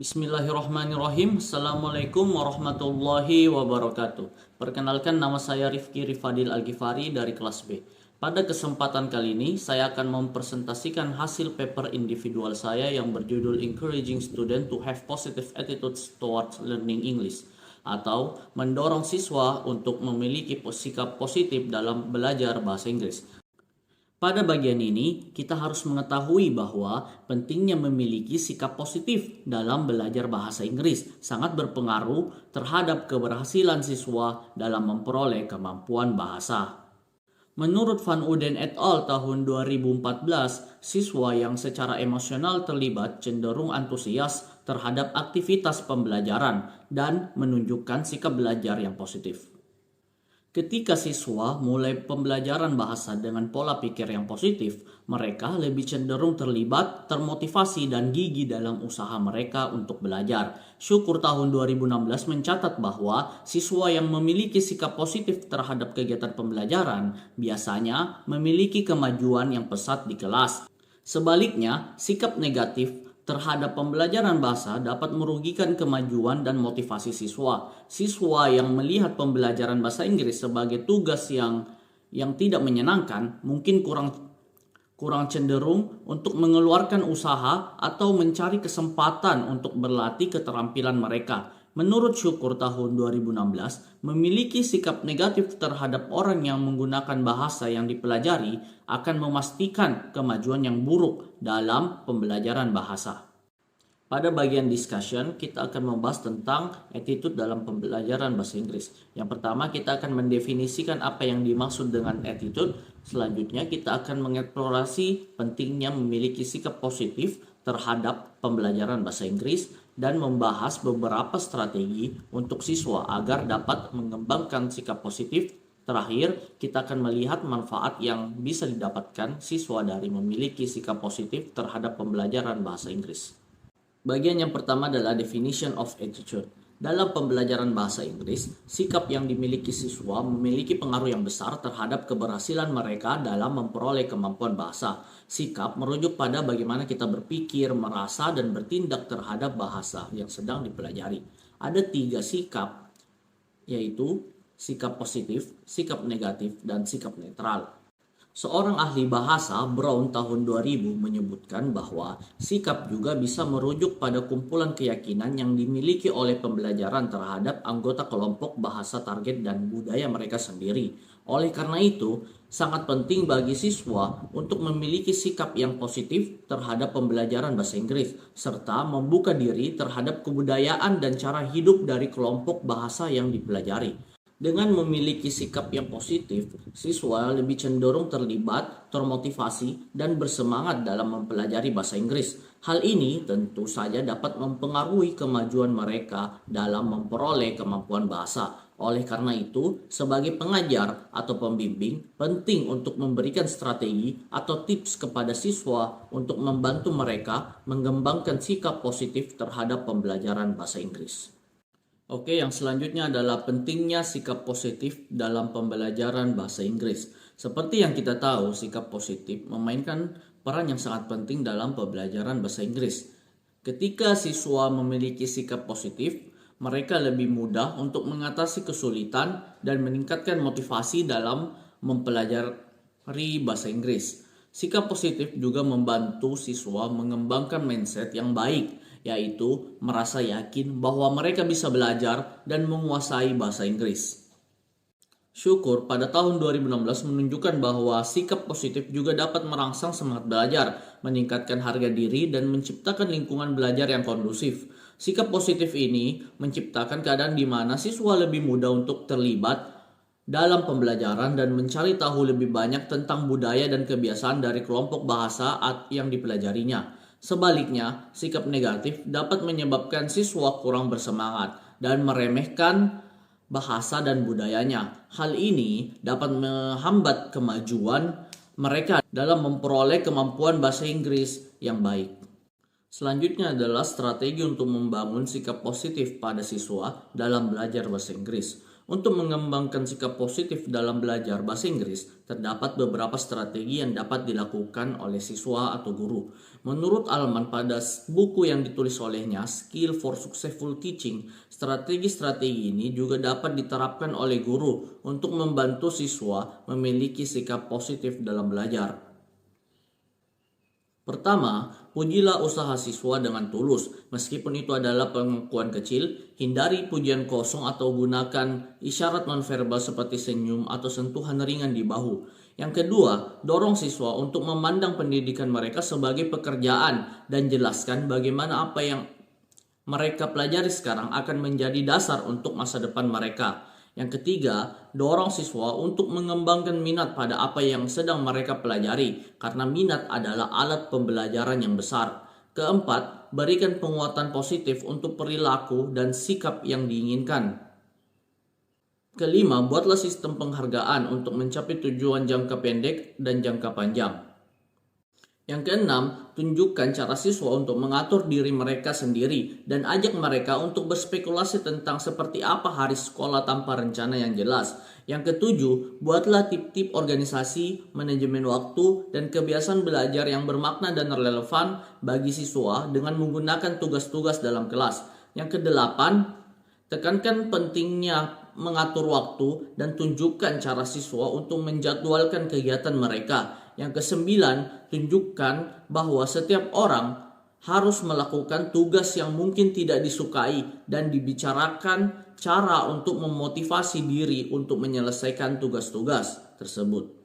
Bismillahirrahmanirrahim. Assalamualaikum warahmatullahi wabarakatuh. Perkenalkan, nama saya Rifki Rifadil Al-Ghifari dari kelas B. Pada kesempatan kali ini, saya akan mempresentasikan hasil paper individual saya yang berjudul Encouraging Student to Have Positive Attitudes Towards Learning English, atau mendorong siswa untuk memiliki sikap positif dalam belajar bahasa Inggris. Pada bagian ini, kita harus mengetahui bahwa pentingnya memiliki sikap positif dalam belajar bahasa Inggris sangat berpengaruh terhadap keberhasilan siswa dalam memperoleh kemampuan bahasa. Menurut Van Uden et al. Tahun 2014, siswa yang secara emosional terlibat cenderung antusias terhadap aktivitas pembelajaran dan menunjukkan sikap belajar yang positif. Ketika siswa mulai pembelajaran bahasa dengan pola pikir yang positif, mereka lebih cenderung terlibat, termotivasi, dan gigih dalam usaha mereka untuk belajar. Syukur tahun 2016 mencatat bahwa siswa yang memiliki sikap positif terhadap kegiatan pembelajaran biasanya memiliki kemajuan yang pesat di kelas. Sebaliknya, sikap negatif terhadap pembelajaran bahasa dapat merugikan kemajuan dan motivasi siswa. Siswa yang melihat pembelajaran bahasa Inggris sebagai tugas yang tidak menyenangkan mungkin kurang cenderung untuk mengeluarkan usaha atau mencari kesempatan untuk berlatih keterampilan mereka. Menurut Syukur tahun 2016, memiliki sikap negatif terhadap orang yang menggunakan bahasa yang dipelajari akan memastikan kemajuan yang buruk dalam pembelajaran bahasa. Pada bagian discussion, kita akan membahas tentang attitude dalam pembelajaran bahasa Inggris. Yang pertama, kita akan mendefinisikan apa yang dimaksud dengan attitude. Selanjutnya, kita akan mengeksplorasi pentingnya memiliki sikap positif terhadap pembelajaran bahasa Inggris dan membahas beberapa strategi untuk siswa agar dapat mengembangkan sikap positif. Terakhir, kita akan melihat manfaat yang bisa didapatkan siswa dari memiliki sikap positif terhadap pembelajaran bahasa Inggris. Bagian yang pertama adalah definition of attitude. Dalam pembelajaran bahasa Inggris, sikap yang dimiliki siswa memiliki pengaruh yang besar terhadap keberhasilan mereka dalam memperoleh kemampuan bahasa. Sikap merujuk pada bagaimana kita berpikir, merasa, dan bertindak terhadap bahasa yang sedang dipelajari. Ada 3 sikap, yaitu sikap positif, sikap negatif, dan sikap netral. Seorang ahli bahasa, Brown tahun 2000, menyebutkan bahwa sikap juga bisa merujuk pada kumpulan keyakinan yang dimiliki oleh pembelajaran terhadap anggota kelompok bahasa target dan budaya mereka sendiri. Oleh karena itu, sangat penting bagi siswa untuk memiliki sikap yang positif terhadap pembelajaran bahasa Inggris, serta membuka diri terhadap kebudayaan dan cara hidup dari kelompok bahasa yang dipelajari. Dengan memiliki sikap yang positif, siswa lebih cenderung terlibat, termotivasi, dan bersemangat dalam mempelajari bahasa Inggris. Hal ini tentu saja dapat mempengaruhi kemajuan mereka dalam memperoleh kemampuan bahasa. Oleh karena itu, sebagai pengajar atau pembimbing, penting untuk memberikan strategi atau tips kepada siswa untuk membantu mereka mengembangkan sikap positif terhadap pembelajaran bahasa Inggris. Oke, yang selanjutnya adalah pentingnya sikap positif dalam pembelajaran bahasa Inggris. Seperti yang kita tahu, sikap positif memainkan peran yang sangat penting dalam pembelajaran bahasa Inggris. Ketika siswa memiliki sikap positif, mereka lebih mudah untuk mengatasi kesulitan dan meningkatkan motivasi dalam mempelajari bahasa Inggris. Sikap positif juga membantu siswa mengembangkan mindset yang baik, yaitu merasa yakin bahwa mereka bisa belajar dan menguasai bahasa Inggris. Syukur pada tahun 2016 menunjukkan bahwa sikap positif juga dapat merangsang semangat belajar, meningkatkan harga diri, dan menciptakan lingkungan belajar yang kondusif. Sikap positif ini menciptakan keadaan di mana siswa lebih mudah untuk terlibat dalam pembelajaran dan mencari tahu lebih banyak tentang budaya dan kebiasaan dari kelompok bahasa yang dipelajarinya. Sebaliknya, sikap negatif dapat menyebabkan siswa kurang bersemangat dan meremehkan bahasa dan budayanya. Hal ini dapat menghambat kemajuan mereka dalam memperoleh kemampuan bahasa Inggris yang baik. Selanjutnya adalah strategi untuk membangun sikap positif pada siswa dalam belajar bahasa Inggris. Untuk mengembangkan sikap positif dalam belajar bahasa Inggris, terdapat beberapa strategi yang dapat dilakukan oleh siswa atau guru. Menurut Alman pada buku yang ditulis olehnya, Skill for Successful Teaching, strategi-strategi ini juga dapat diterapkan oleh guru untuk membantu siswa memiliki sikap positif dalam belajar. Pertama, pujilah usaha siswa dengan tulus, meskipun itu adalah pengakuan kecil. Hindari pujian kosong atau gunakan isyarat nonverbal seperti senyum atau sentuhan ringan di bahu. Yang kedua, dorong siswa untuk memandang pendidikan mereka sebagai pekerjaan dan jelaskan bagaimana apa yang mereka pelajari sekarang akan menjadi dasar untuk masa depan mereka. Yang ketiga, dorong siswa untuk mengembangkan minat pada apa yang sedang mereka pelajari, karena minat adalah alat pembelajaran yang besar. Keempat, berikan penguatan positif untuk perilaku dan sikap yang diinginkan. Kelima, buatlah sistem penghargaan untuk mencapai tujuan jangka pendek dan jangka panjang. Yang keenam, tunjukkan cara siswa untuk mengatur diri mereka sendiri dan ajak mereka untuk berspekulasi tentang seperti apa hari sekolah tanpa rencana yang jelas. Yang ketujuh, buatlah tip-tip organisasi, manajemen waktu, dan kebiasaan belajar yang bermakna dan relevan bagi siswa dengan menggunakan tugas-tugas dalam kelas. Yang kedelapan, tekankan pentingnya mengatur waktu dan tunjukkan cara siswa untuk menjadwalkan kegiatan mereka. Yang kesembilan, tunjukkan bahwa setiap orang harus melakukan tugas yang mungkin tidak disukai dan dibicarakan cara untuk memotivasi diri untuk menyelesaikan tugas-tugas tersebut.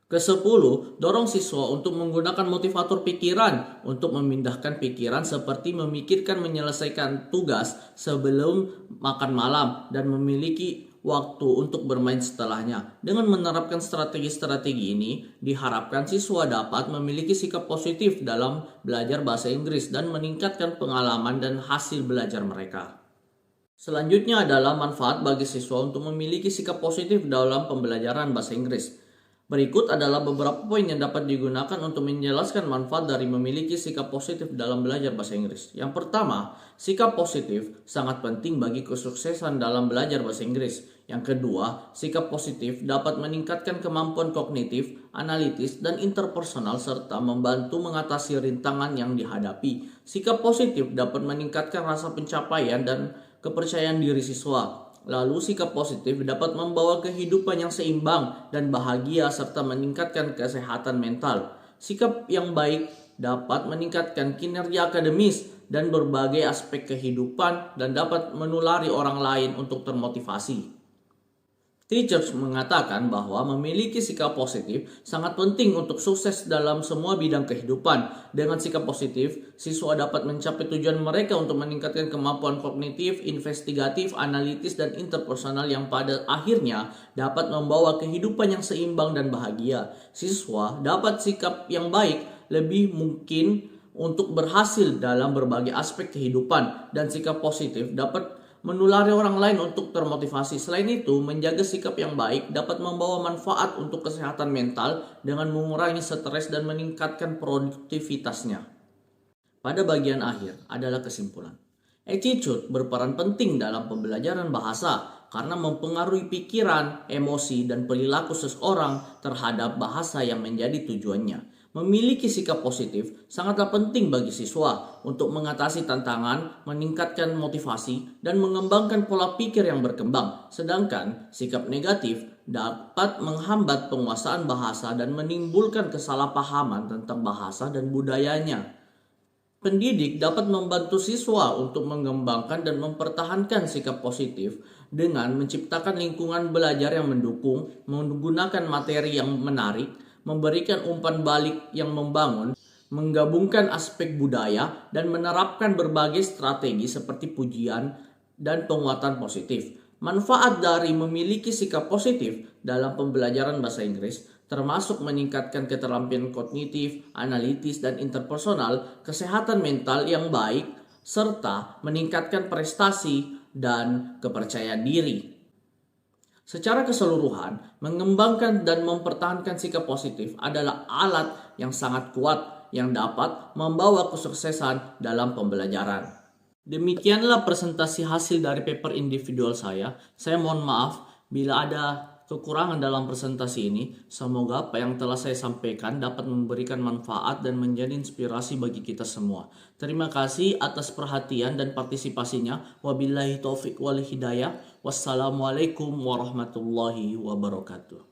Kesepuluh, dorong siswa untuk menggunakan motivator pikiran untuk memindahkan pikiran seperti memikirkan menyelesaikan tugas sebelum makan malam dan memiliki waktu untuk bermain setelahnya. Dengan menerapkan strategi-strategi ini, diharapkan siswa dapat memiliki sikap positif dalam belajar bahasa Inggris dan meningkatkan pengalaman dan hasil belajar mereka. Selanjutnya adalah manfaat bagi siswa untuk memiliki sikap positif dalam pembelajaran bahasa Inggris. Berikut adalah beberapa poin yang dapat digunakan untuk menjelaskan manfaat dari memiliki sikap positif dalam belajar bahasa Inggris. Yang pertama, sikap positif sangat penting bagi kesuksesan dalam belajar bahasa Inggris. Yang kedua, sikap positif dapat meningkatkan kemampuan kognitif, analitis, dan interpersonal serta membantu mengatasi rintangan yang dihadapi. Sikap positif dapat meningkatkan rasa pencapaian dan kepercayaan diri siswa. Lalu sikap positif dapat membawa kehidupan yang seimbang dan bahagia serta meningkatkan kesehatan mental. Sikap yang baik dapat meningkatkan kinerja akademis dan berbagai aspek kehidupan dan dapat menulari orang lain untuk termotivasi. Teachers mengatakan bahwa memiliki sikap positif sangat penting untuk sukses dalam semua bidang kehidupan. Dengan sikap positif, siswa dapat mencapai tujuan mereka untuk meningkatkan kemampuan kognitif, investigatif, analitis, dan interpersonal yang pada akhirnya dapat membawa kehidupan yang seimbang dan bahagia. Siswa dapat sikap yang baik lebih mungkin untuk berhasil dalam berbagai aspek kehidupan, dan sikap positif dapat menulari orang lain untuk termotivasi. Selain itu, menjaga sikap yang baik dapat membawa manfaat untuk kesehatan mental dengan mengurangi stres dan meningkatkan produktivitasnya. Pada bagian akhir adalah kesimpulan. Attitude berperan penting dalam pembelajaran bahasa karena mempengaruhi pikiran, emosi, dan perilaku seseorang terhadap bahasa yang menjadi tujuannya. Memiliki sikap positif sangatlah penting bagi siswa untuk mengatasi tantangan, meningkatkan motivasi, dan mengembangkan pola pikir yang berkembang. Sedangkan sikap negatif dapat menghambat penguasaan bahasa dan menimbulkan kesalahpahaman tentang bahasa dan budayanya. Pendidik dapat membantu siswa untuk mengembangkan dan mempertahankan sikap positif dengan menciptakan lingkungan belajar yang mendukung, menggunakan materi yang menarik, memberikan umpan balik yang membangun, menggabungkan aspek budaya, dan menerapkan berbagai strategi seperti pujian dan penguatan positif. Manfaat dari memiliki sikap positif dalam pembelajaran bahasa Inggris termasuk meningkatkan keterampilan kognitif, analitis, dan interpersonal, kesehatan mental yang baik, serta meningkatkan prestasi dan kepercayaan diri. Secara keseluruhan, mengembangkan dan mempertahankan sikap positif adalah alat yang sangat kuat yang dapat membawa kesuksesan dalam pembelajaran. Demikianlah presentasi hasil dari paper individual saya. Saya mohon maaf bila ada kekurangan dalam presentasi ini. Semoga apa yang telah saya sampaikan dapat memberikan manfaat dan menjadi inspirasi bagi kita semua. Terima kasih atas perhatian dan partisipasinya. Wabillahi taufiq wal hidayah. Wassalamualaikum warahmatullahi wabarakatuh.